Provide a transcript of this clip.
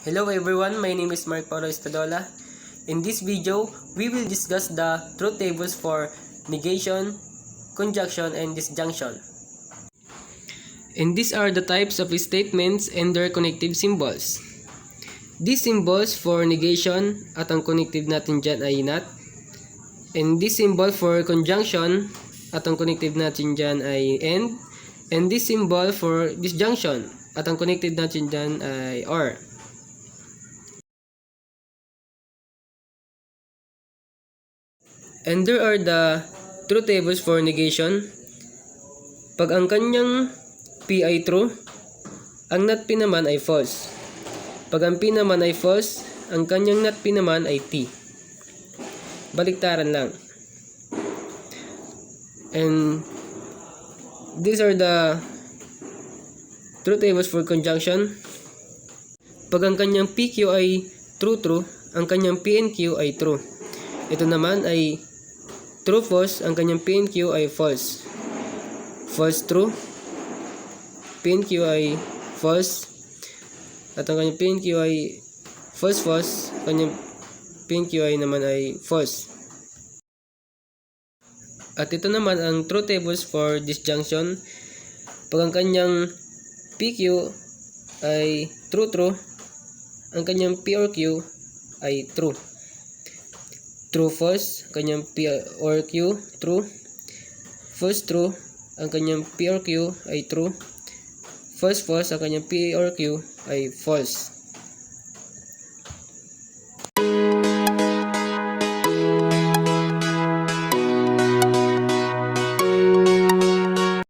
Hello everyone, my name is Mark Paulo Estadola. In this video, we will discuss the truth tables for negation, conjunction, and disjunction. And these are the types of statements and their connective symbols. These symbols for negation at ang connective natin dyan ay not. And this symbol for conjunction at ang connective natin dyan ay and. And this symbol for disjunction at ang connected natin dyan ay or. And there are the truth tables for negation. Pag ang kanyang P ay true, ang not P naman ay false. Pag ang P naman ay false, ang kanyang not P naman ay T. Baliktaran lang. And these are the truth tables for conjunction. Pag ang kanyang PQ ay true, ang kanyang PNQ ay true. Ito naman ay true false, ang kanyang PNQ ay false. False true, PNQ ay false, at ang kanyang PNQ ay false, kanyang PNQ ay naman ay false. At ito naman ang truth tables for disjunction. Pag ang kanyang PQ ay true, ang kanyang P or Q ay true. True false, kanyang P or Q true. False true, ang kanyang P or Q ay true. False false, ang kanyang P or Q ay false.